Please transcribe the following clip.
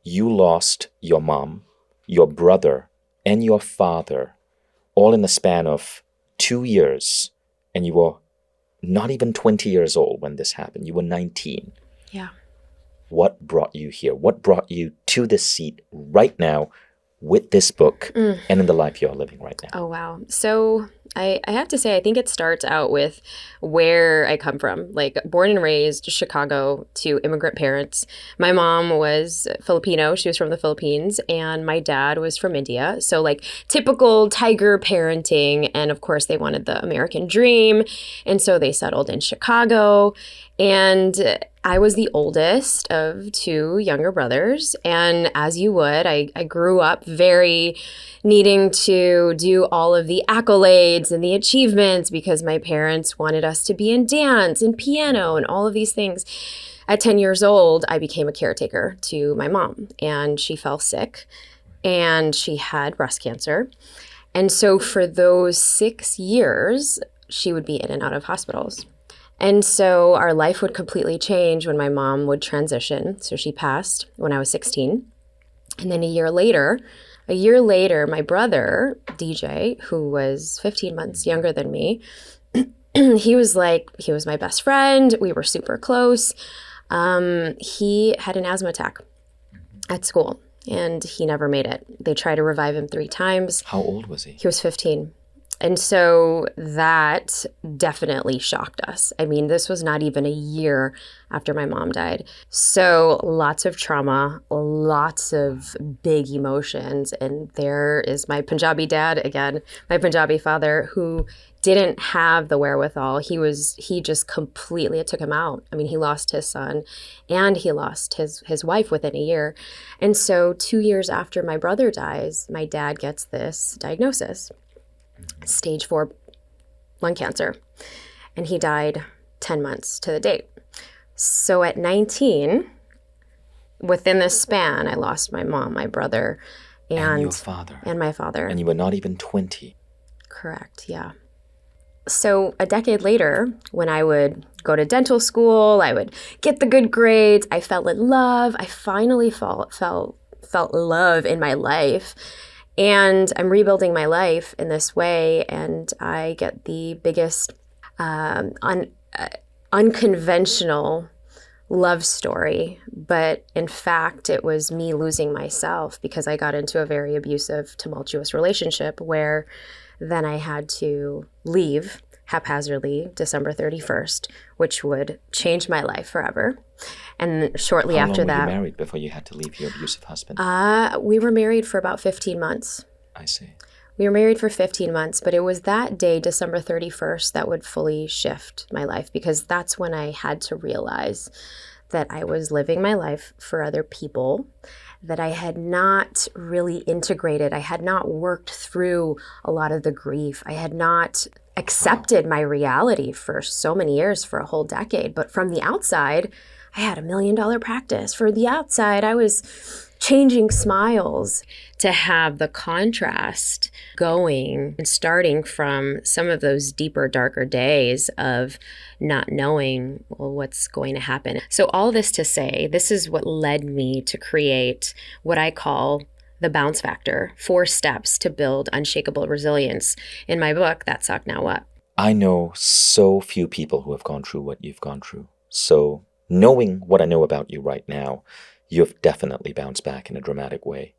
you lost your mom, your brother, and your father all in the span of 2 years, and you were not even 20 years old when this happened. You were 19. Yeah. What brought you here? What brought you to this seat right now with this book and in the life you're living right now? Oh, wow. So I have to say, I think it starts out with where I come from. Like, born and raised Chicago to immigrant parents. My mom was Filipino. She was from the Philippines. And my dad was from India. So, like, typical tiger parenting. And, of course, they wanted the American dream. And so they settled in Chicago. And I was the oldest of two younger brothers. And as you would, I grew up very needing to do all of the accolades and the achievements because my parents wanted us to be in dance and piano and all of these things. At 10 years old, I became a caretaker to my mom, and she fell sick and she had breast cancer. And so for those 6 years, she would be in and out of hospitals. And so our life would completely change when my mom would transition. So she passed when I was 16. And then a year later, my brother, DJ, who was 15 months younger than me, he was my best friend. We were super close. He had an asthma attack at school, and he never made it. They tried to revive him 3 times. How old was he? He was 15. And so that definitely shocked us. I mean, this was not even a year after my mom died. So lots of trauma, lots of big emotions. And there is my Punjabi dad again, my Punjabi father, who didn't have the wherewithal. He just completely, it took him out. I mean, he lost his son and he lost his wife within a year. And so 2 years after my brother dies, my dad gets this diagnosis. Stage 4 lung cancer. And he died 10 months to the date. So at 19, within this span, I lost my mom, my brother, and your father. And my father. And you were not even 20. Correct, yeah. So a decade later, when I would go to dental school, I would get the good grades, I fell in love. I finally felt love in my life. And I'm rebuilding my life in this way, and I get the biggest unconventional love story. But in fact, it was me losing myself because I got into a very abusive, tumultuous relationship where then I had to leave haphazardly December 31st, which would change my life forever. And shortly after that... How long were you married before you had to leave your abusive husband? We were married for about 15 months. I see. We were married for 15 months, but it was that day, December 31st, that would fully shift my life because that's when I had to realize that I was living my life for other people, that I had not really integrated. I had not worked through a lot of the grief. I had not accepted my reality for so many years, for a whole decade. But from the outside, I had $1 million practice. For the outside, I was changing smiles. To have the contrast going and starting from some of those deeper, darker days of not knowing, well, what's going to happen. So all this to say, this is what led me to create what I call the bounce factor, 4 steps to build unshakable resilience. In my book, That Sucked, Now What? I know so few people who have gone through what you've gone through. So knowing what I know about you right now, you've definitely bounced back in a dramatic way.